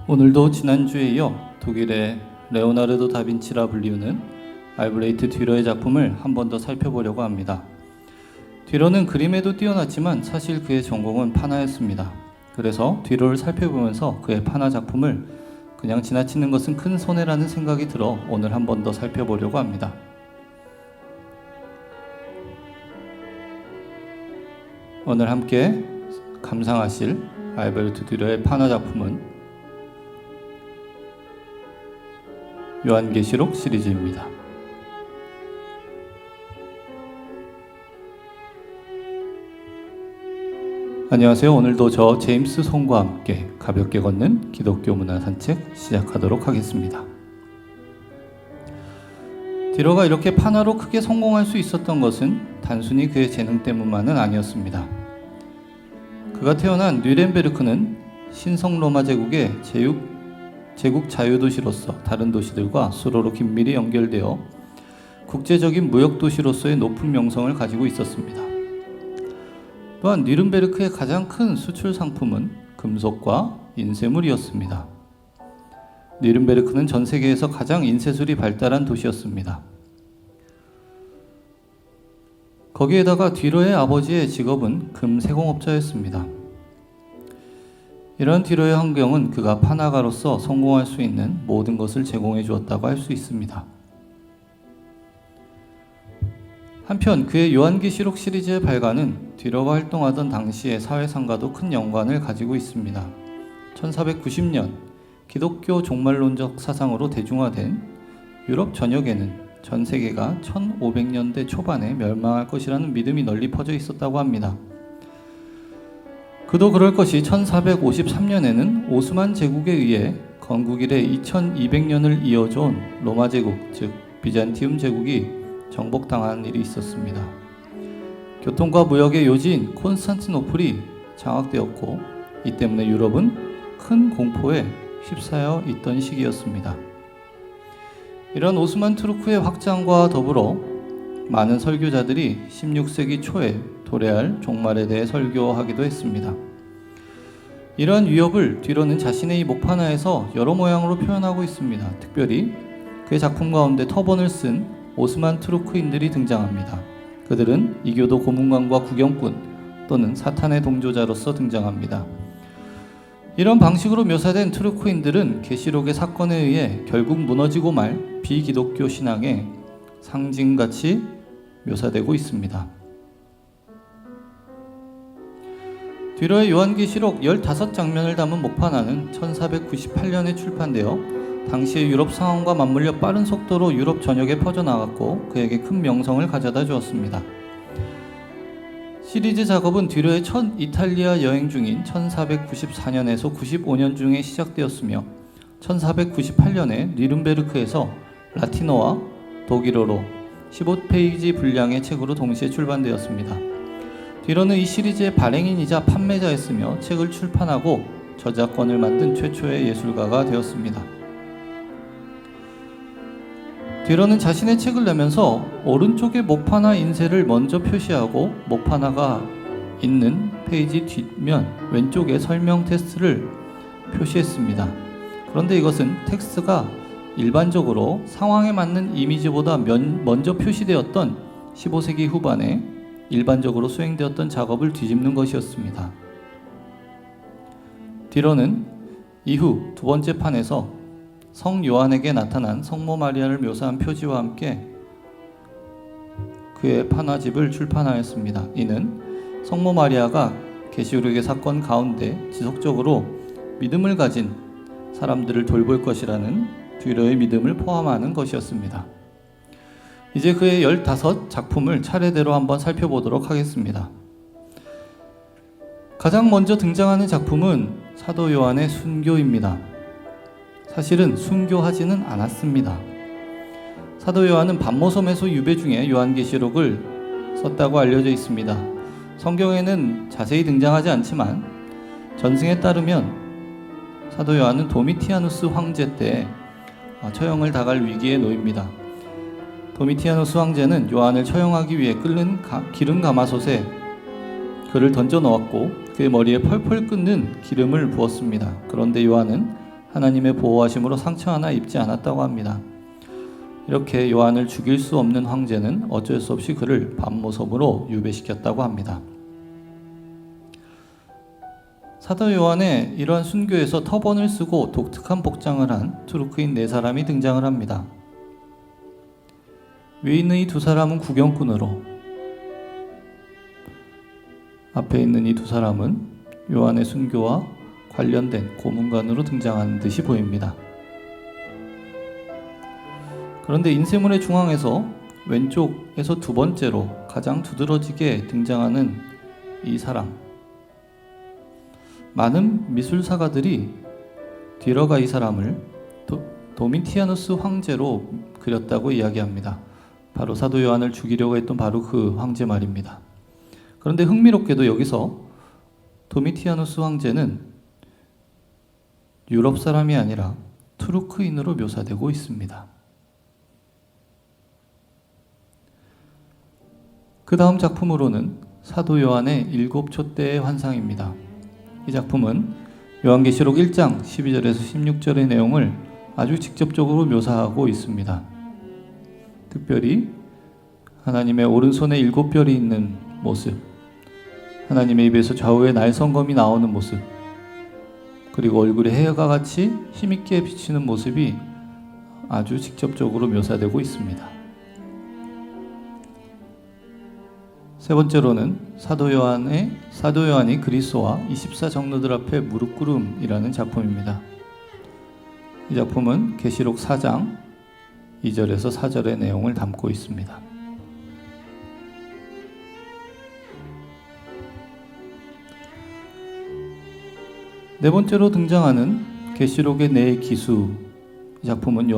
오늘도 지난주에 이어 독일의 레오나르도 다빈치라 불리우는 알브레이트 듀러의 작품을 한 번 더 살펴보려고 합니다. 듀러는 그림에도 뛰어났지만 사실 그의 전공은 판화였습니다. 그래서 듀러를 살펴보면서 그의 판화 작품을 그냥 지나치는 것은 큰 손해라는 생각이 들어 오늘 한 번 더 살펴보려고 합니다. 오늘 함께 감상하실 알베르트 듀러의 판화 작품은 요한계시록 시리즈입니다. 안녕하세요. 오늘도 저 제임스 송과 함께 가볍게 걷는 기독교 문화 산책 시작하도록 하겠습니다. 듀러가 이렇게 판화로 크게 성공할 수 있었던 것은 단순히 그의 재능 때문만은 아니었습니다. 그가 태어난 뉘렌베르크는 신성 로마 제국의 제국 자유도시로서 다른 도시들과 수로로 긴밀히 연결되어 국제적인 무역도시로서의 높은 명성을 가지고 있었습니다. 또한 뉘른베르크의 가장 큰 수출 상품은 금속과 인쇄물이었습니다. 뉘른베르크는 전 세계에서 가장 인쇄술이 발달한 도시였습니다. 거기에다가 듀러의 아버지의 직업은 금세공업자였습니다. 이런 듀러의 환경은 그가 판화가로서 성공할 수 있는 모든 것을 제공해 주었다고 할 수 있습니다. 한편 그의 요한계시록 시리즈의 발간은 듀러가 활동하던 당시의 사회상과도 큰 연관을 가지고 있습니다. 1490년 기독교 종말론적 사상으로 대중화된 유럽 전역에는 전 세계가 1500년대 초반에 멸망할 것이라는 믿음이 널리 퍼져 있었다고 합니다. 그도 그럴 것이 1453년에는 오스만 제국에 의해 건국 이래 2200년을 이어져온 로마 제국, 즉 비잔티움 제국이 정복당한 일이 있었습니다. 교통과 무역의 요지인 콘스탄티노플이 장악되었고 이 때문에 유럽은 큰 공포에 휩싸여 있던 시기였습니다. 이런 오스만 투르크의 확장과 더불어 많은 설교자들이 16세기 초에 도래할 종말에 대해 설교하기도 했습니다. 이러한 위협을 듀러는 자신의 이 목판화에서 여러 모양으로 표현하고 있습니다. 특별히 그의 작품 가운데 터번을 쓴 오스만 투르크인들이 등장합니다. 그들은 이교도 고문관과 구경꾼 또는 사탄의 동조자로서 등장합니다. 이런 방식으로 묘사된 투르크인들은 계시록의 사건에 의해 결국 무너지고 말 비기독교 신앙의 상징같이 묘사되고 있습니다. 듀러의 요한계시록 15장면을 담은 목판화는 1498년에 출판되어 당시의 유럽 상황과 맞물려 빠른 속도로 유럽 전역에 퍼져나갔고 그에게 큰 명성을 가져다 주었습니다. 시리즈 작업은 듀러의 첫 이탈리아 여행 중인 1494년에서 95년 중에 시작되었으며 1498년에 뉘른베르크에서 라틴어와 독일어로 15페이지 분량의 책으로 동시에 출판되었습니다. 듀러는 이 시리즈의 발행인이자 판매자였으며 책을 출판하고 저작권을 만든 최초의 예술가가 되었습니다. 듀러는 자신의 책을 내면서 오른쪽의 목판화 인쇄를 먼저 표시하고 목판화가 있는 페이지 뒷면 왼쪽에 설명 텍스트를 표시했습니다. 그런데 이것은 텍스트가 일반적으로 상황에 맞는 이미지보다 먼저 표시되었던 15세기 후반에 일반적으로 수행되었던 작업을 뒤집는 것이었습니다. 듀러는 이후 두 번째 판에서 성 요한에게 나타난 성모 마리아를 묘사한 표지와 함께 그의 판화집을 출판하였습니다. 이는 성모 마리아가 계시록의 사건 가운데 지속적으로 믿음을 가진 사람들을 돌볼 것이라는 듀러의 믿음을 포함하는 것이었습니다. 이제 그의 15작품을 차례대로 한번 살펴보도록 하겠습니다. 가장 먼저 등장하는 작품은 사도 요한의 순교입니다. 사실은 순교하지는 않았습니다. 사도 요한은 반모섬에서 유배 중에 요한계시록을 썼다고 알려져 있습니다. 성경에는 자세히 등장하지 않지만 전승에 따르면 사도 요한은 도미티아누스 황제 때 처형을 당할 위기에 놓입니다. 도미티아누스 황제는 요한을 처형하기 위해 끓는 기름 가마솥에 그를 던져 넣었고 그의 머리에 펄펄 끓는 기름을 부었습니다. 그런데 요한은 하나님의 보호하심으로 상처 하나 입지 않았다고 합니다. 이렇게 요한을 죽일 수 없는 황제는 어쩔 수 없이 그를 밤모섬으로 유배시켰다고 합니다. 사도 요한의 이러한 순교에서 터번을 쓰고 독특한 복장을 한 투르크인 4사람이 등장을 합니다. 위에 있는 이 2사람은 구경꾼으로, 앞에 있는 이 2사람은 요한의 순교와 관련된 고문관으로 등장하는 듯이 보입니다. 그런데 인쇄물의 중앙에서 왼쪽에서 2번째로 가장 두드러지게 등장하는 이 사람, 많은 미술사가들이 뒤러가 이 사람을 도미티아누스 황제로 그렸다고 이야기합니다. 바로 사도 요한을 죽이려고 했던 바로 그 황제 말입니다. 그런데 흥미롭게도 여기서 도미티아누스 황제는 유럽 사람이 아니라 투르크인으로 묘사되고 있습니다. 그 다음 작품으로는 사도 요한의 7촛대의 환상입니다. 이 작품은 요한계시록 1장 12절에서 16절의 내용을 아주 직접적으로 묘사하고 있습니다. 특별히 하나님의 오른손에 7별이 있는 모습, 하나님의 입에서 좌우에 날성검이 나오는 모습, 그리고 얼굴에 해가 같이 힘있게 비치는 모습이 아주 직접적으로 묘사되고 있습니다. 세 번째로는 사도 요한이 그리스도와 24장로들 앞에 무릎 꿇음이라는 작품입니다. 이 작품은 계시록 4장 2절에서 4절의 내용을 담고 있습니다. 네 번째로 등장하는 계시록의 네 기수, 이 작품은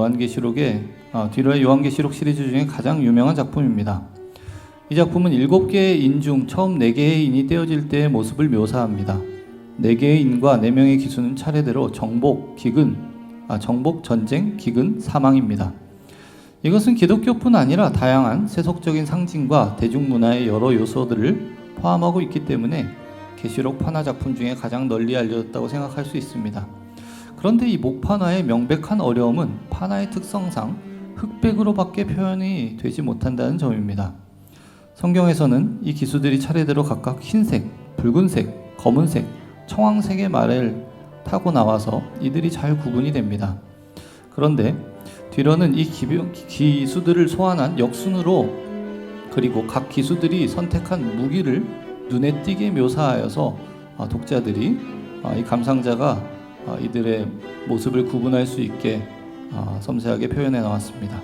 뒤로의 요한계시록 시리즈 중에 가장 유명한 작품입니다. 이 작품은 7개의 인 중 처음 4개의 인이 떼어질 때의 모습을 묘사합니다. 4개의 인과 4명의 기수는 차례대로 정복, 전쟁, 기근, 사망입니다. 이것은 기독교뿐 아니라 다양한 세속적인 상징과 대중문화의 여러 요소들을 포함하고 있기 때문에 계시록 판화 작품 중에 가장 널리 알려졌다고 생각할 수 있습니다. 그런데 이 목판화의 명백한 어려움은 판화의 특성상 흑백으로밖에 표현이 되지 못한다는 점입니다. 성경에서는 이 기수들이 차례대로 각각 흰색, 붉은색, 검은색, 청황색의 말을 타고 나와서 이들이 잘 구분이 됩니다. 그런데 뒤로는 이 기수들을 소환한 역순으로, 그리고 각 기수들이 선택한 무기를 눈에 띄게 묘사하여서 독자들이, 이 감상자가 이들의 모습을 구분할 수 있게 섬세하게 표현해 나왔습니다.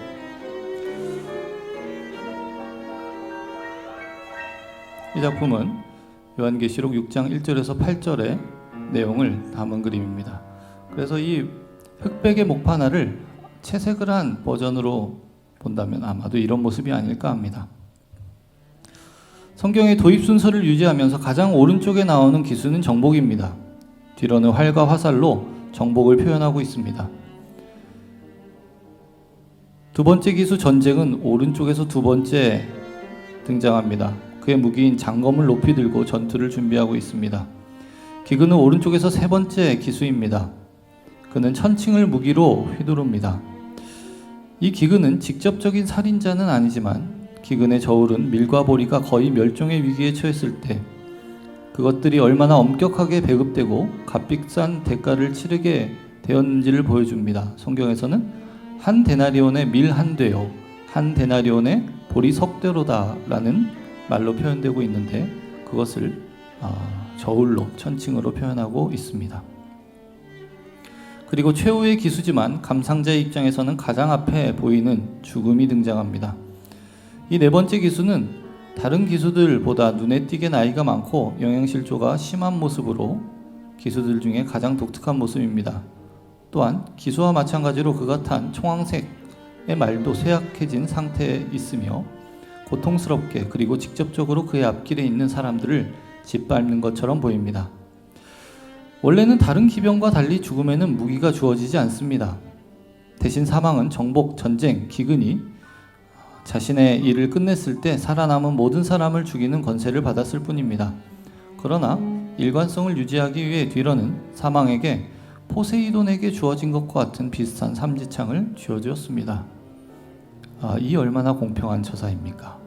이 작품은 요한계시록 6장 1절에서 8절의 내용을 담은 그림입니다. 그래서 이 흑백의 목판화를 채색을 한 버전으로 본다면 아마도 이런 모습이 아닐까 합니다. 성경의 도입 순서를 유지하면서 가장 오른쪽에 나오는 기수는 정복입니다. 뒤로는 활과 화살로 정복을 표현하고 있습니다. 두 번째 기수 전쟁은 오른쪽에서 두 번째 등장합니다. 그의 무기인 장검을 높이 들고 전투를 준비하고 있습니다. 기근은 오른쪽에서 세 번째 기수입니다. 그는 천칭을 무기로 휘두릅니다. 이 기근은 직접적인 살인자는 아니지만 기근의 저울은 밀과 보리가 거의 멸종의 위기에 처했을 때 그것들이 얼마나 엄격하게 배급되고 값비싼 대가를 치르게 되었는지를 보여줍니다. 성경에서는 한 데나리온의 밀 한 되요, 한 데나리온의 보리 석 되로다 라는 말로 표현되고 있는데, 그것을 저울로, 천칭으로 표현하고 있습니다. 그리고 최후의 기수지만 감상자의 입장에서는 가장 앞에 보이는 죽음이 등장합니다. 이 네 번째 기수는 다른 기수들보다 눈에 띄게 나이가 많고 영양실조가 심한 모습으로 기수들 중에 가장 독특한 모습입니다. 또한 기수와 마찬가지로 그가 탄 청황색의 말도 쇠약해진 상태에 있으며 고통스럽게 그리고 직접적으로 그의 앞길에 있는 사람들을 짓밟는 것처럼 보입니다. 원래는 다른 기병과 달리 죽음에는 무기가 주어지지 않습니다. 대신 사망은 정복, 전쟁, 기근이 자신의 일을 끝냈을 때 살아남은 모든 사람을 죽이는 권세를 받았을 뿐입니다. 그러나 일관성을 유지하기 위해 뒤로는 사망에게 포세이돈에게 주어진 것과 같은 비슷한 삼지창을 쥐어주었습니다. 이 얼마나 공평한 처사입니까?